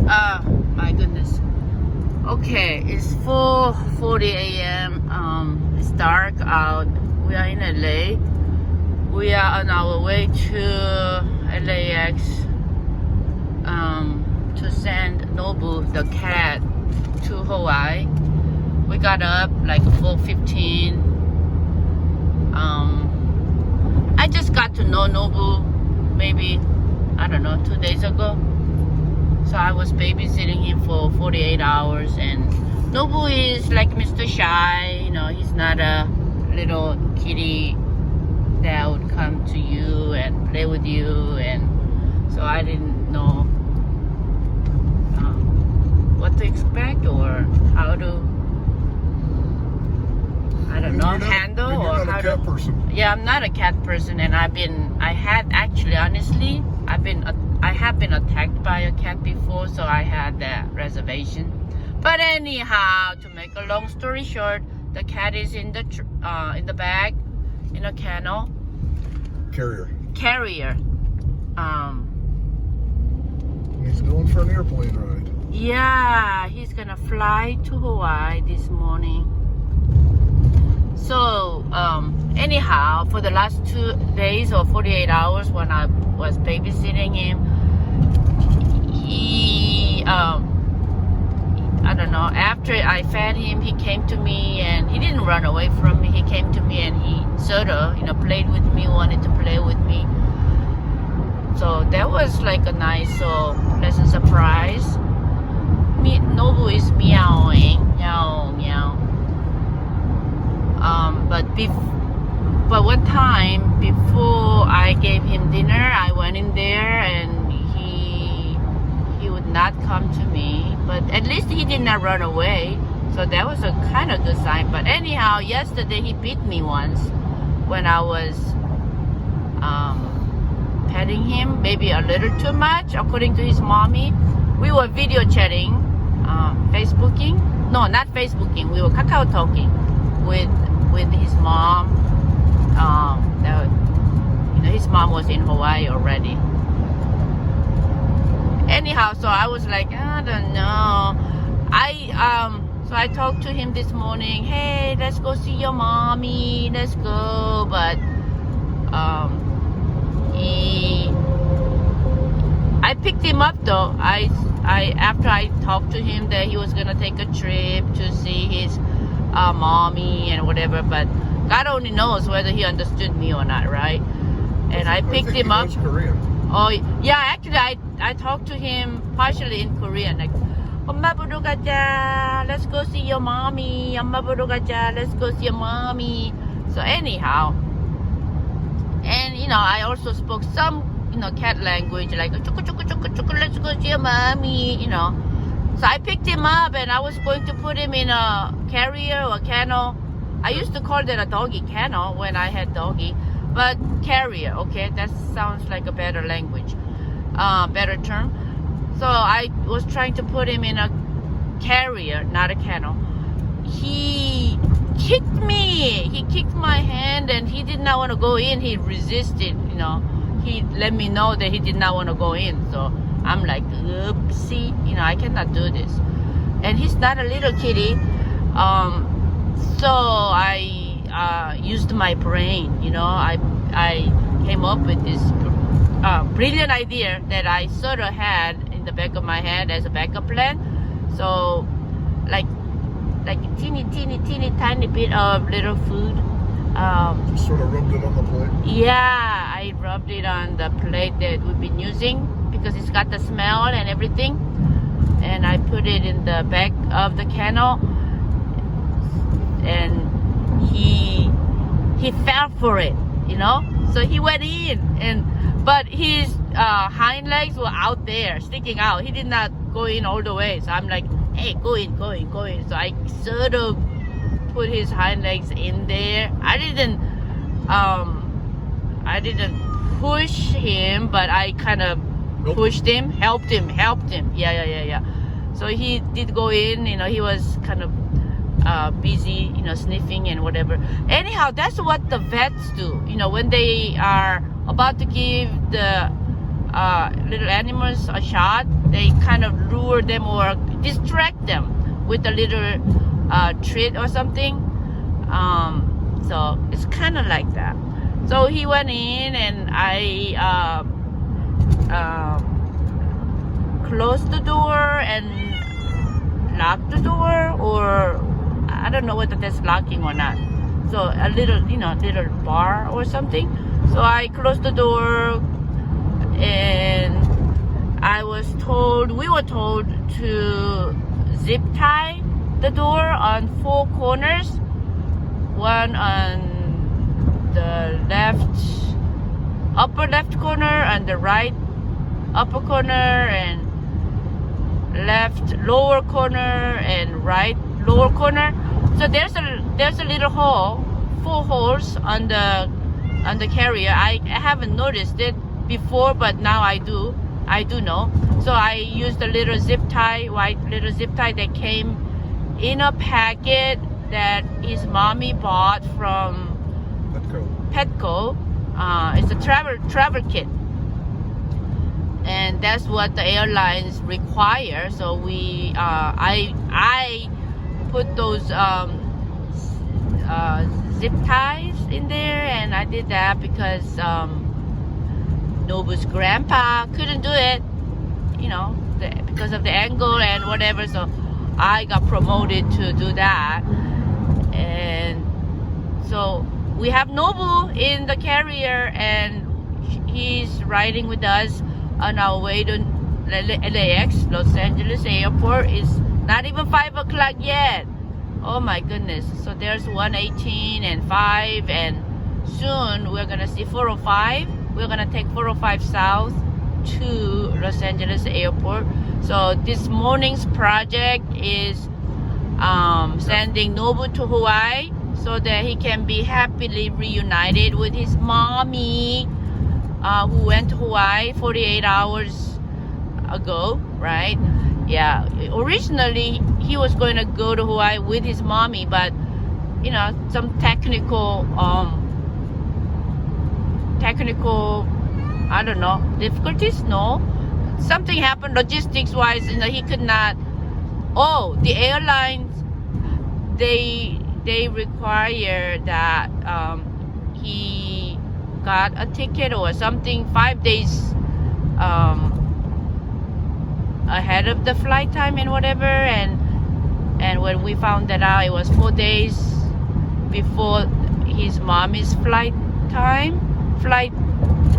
My goodness. Okay, it's 4:40 a.m. It's dark out. We are in LA. We are on our way to LAX to send Nobu, the cat, to Hawaii. We got up like 4:15. I just got to know Nobu maybe, I don't know, 2 days ago. So I was babysitting him for 48 hours, and Nobu is like Mr. Shy, you know, he's not a little kitty that would come to you and play with you, and so I didn't know what to expect or how to, I don't know, handle or how to. Yeah, I'm not a cat person, and I have been attacked by a cat before, so I had that reservation. But anyhow, to make a long story short, the cat is in the bag, in a kennel. Carrier. He's going for an airplane ride. Yeah, he's gonna fly to Hawaii this morning. So anyhow, for the last 2 days or 48 hours when I was babysitting him, he I don't know, after I fed him, he came to me, and he didn't run away from me. He came to me and he sort of, played with me, wanted to play with me. So that was like a nice pleasant surprise. Nobu is meowing, meow, meow. But one time before I gave him dinner, I went in there and he would not come to me. But at least he did not run away, so that was a kind of good sign. But anyhow, yesterday he bit me once when I was petting him, maybe a little too much, according to his mommy. We were video chatting, Facebooking. No, not Facebooking. We were Kakao talking with his mom. His mom was in Hawaii already. Anyhow, so I was like, I don't know. So I talked to him this morning. Hey, let's go see your mommy. Let's go. But I picked him up though. After I talked to him that he was gonna take a trip to see his mommy and whatever. But God only knows whether he understood me or not, right? And I picked him up. Korean. Oh yeah, actually I talked to him partially in Korean, like 엄마 보러 가자, let's go see your mommy. 엄마 보러 가자, let's go see your mommy. So anyhow, and I also spoke some cat language, like chuku chuku chuku chuku, let's go see your mommy. So I picked him up and I was going to put him in a carrier or kennel. I used to call that a doggy kennel when I had doggy. But carrier, okay, that sounds like a better language, better term. So I was trying to put him in a carrier, not a kennel. He kicked me. He kicked my hand, and he did not want to go in. He resisted, He let me know that he did not want to go in. So I'm like, oopsie, I cannot do this. And he's not a little kitty. So I used my brain, I came up with this brilliant idea that I sort of had in the back of my head as a backup plan. So like a teeny tiny bit of little food. Just sort of rubbed it on the plate? Yeah, I rubbed it on the plate that we've been using because it's got the smell and everything. And I put it in the back of the kennel, and he fell for it, so he went in, but his hind legs were out there sticking out. He did not go in all the way, so I'm like, hey, go in. So I sort of put his hind legs in there. I didn't push him, but I kind of pushed him, helped him. Yeah. So he did go in. He was kind of busy, sniffing and whatever. Anyhow, that's what the vets do. When they are about to give the little animals a shot, they kind of lure them or distract them with a little treat or something. So it's kind of like that. So he went in and I closed the door and locked the door, or I don't know whether that's locking or not. So a little, little bar or something. So I closed the door and we were told to zip tie the door on 4 corners. One on the upper left corner, and the right upper corner, and left lower corner, and right lower corner. So there's a little hole, 4 holes on the carrier. I haven't noticed it before, but now I do know. So I used a little white little zip tie that came in a packet that his mommy bought from Petco. It's a travel kit, and that's what the airlines require. So I put those zip ties in there, and I did that because Nobu's grandpa couldn't do it, because of the angle and whatever. So I got promoted to do that, and so we have Nobu in the carrier, and he's riding with us on our way to LAX, Los Angeles Airport. It's not even 5 o'clock yet. Oh my goodness. So there's 118 and 5, and soon we're gonna see 405. We're gonna take 405 south to Los Angeles Airport. So this morning's project is sending Nobu to Hawaii so that he can be happily reunited with his mommy, who went to Hawaii 48 hours ago, right? Yeah, originally he was going to go to Hawaii with his mommy, but some technical I don't know, difficulties. No, something happened logistics wise. He could not. Oh, the airlines, they require that he got a ticket or something 5 days ahead of the flight time and whatever, and when we found that out, it was 4 days before his mommy's flight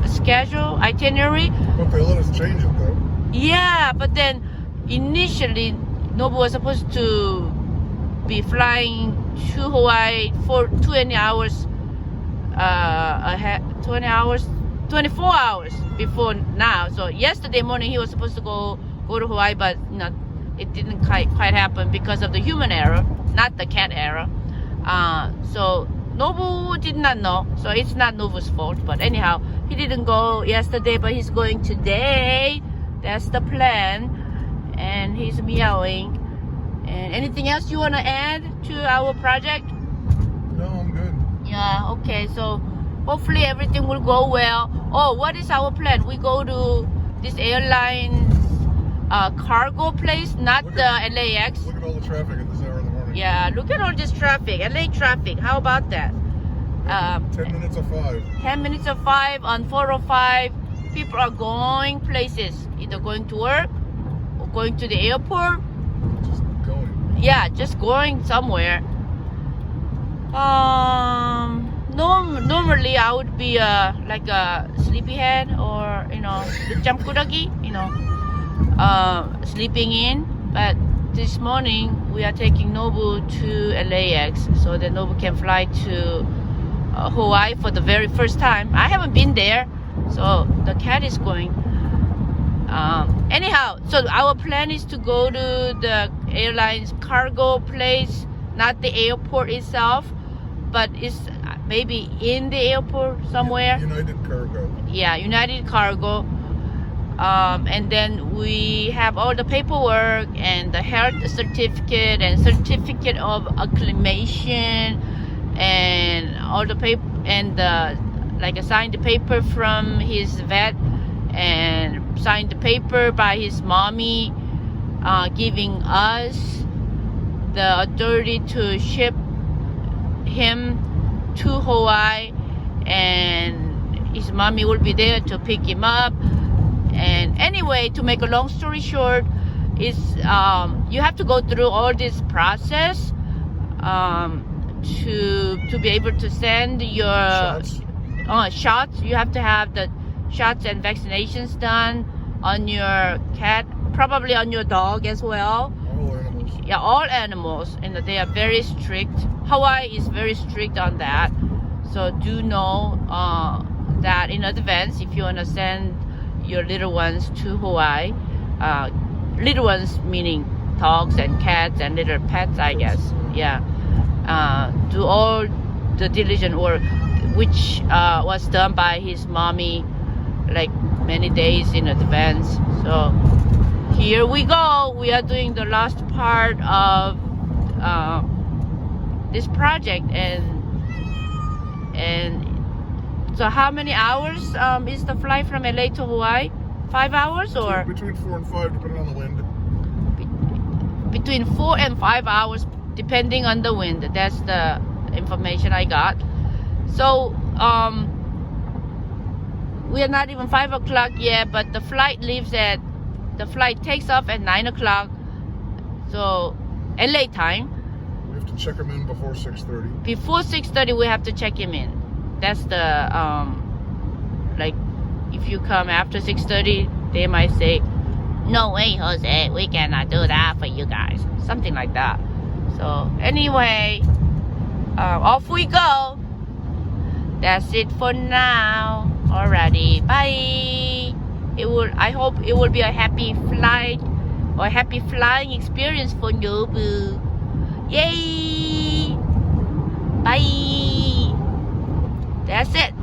schedule itinerary. But they let us change it though. Yeah, but then initially Nobu was supposed to be flying to Hawaii for 20 hours ahead, 24 hours before now. So yesterday morning he was supposed to go to Hawaii, but it didn't quite happen because of the human error, not the cat error. So Nobu did not know, so it's not Nobu's fault. But anyhow, he didn't go yesterday, but he's going today. That's the plan, and he's meowing. And anything else you want to add to our project? No, I'm good. Yeah, okay. So hopefully everything will go well. Oh, what is our plan? We go to this airline cargo place, not the LAX. Look at all the traffic at this hour in the morning. Yeah, look at all this traffic, LA traffic. How about that? 10 minutes of 5. 10 minutes of 5 on 405. People are going places, either going to work or going to the airport. Just going. Yeah, just going somewhere. Normally I would be like a sleepyhead, or the jamkuragi, sleeping in. But this morning we are taking Nobu to LAX so that Nobu can fly to Hawaii for the very first time. I haven't been there, so the cat is going. Anyhow, so our plan is to go to the airline's cargo place, not the airport itself, but it's maybe in the airport somewhere. United Cargo. Yeah, United Cargo. And then we have all the paperwork and the health certificate and certificate of acclimation and all the paper and signed the paper from his vet and signed the paper by his mommy, giving us the authority to ship him to Hawaii, and his mommy will be there to pick him up. And anyway, to make a long story short, is you have to go through all this process to be able to send your shots. You have to have the shots and vaccinations done on your cat, probably on your dog as well. All animals. Yeah, all animals, and they are very strict. Hawaii is very strict on that, so do know that in advance if you want to send your little ones to Hawaii. Little ones meaning dogs and cats and little pets, I guess. Yeah. Do all the diligent work, which was done by his mommy like many days in advance. So here we go. We are doing the last part of this project, and so how many hours is the flight from LA to Hawaii? 5 hours or between 4 and 5, depending on the wind. Between 4 and 5 hours, depending on the wind. That's the information I got. So we are not even 5 o'clock yet, but the flight takes off at 9 o'clock. So LA time. We have to check him in before 6:30. Before 6:30, we have to check him in. That's the like, if you come after 6:30, they might say, "No way, Jose, we cannot do that for you guys." Something like that. So anyway, off we go. That's it for now. Alrighty, bye. I hope it will be a happy flight or happy flying experience for Nobu. Yay! Bye. That's it.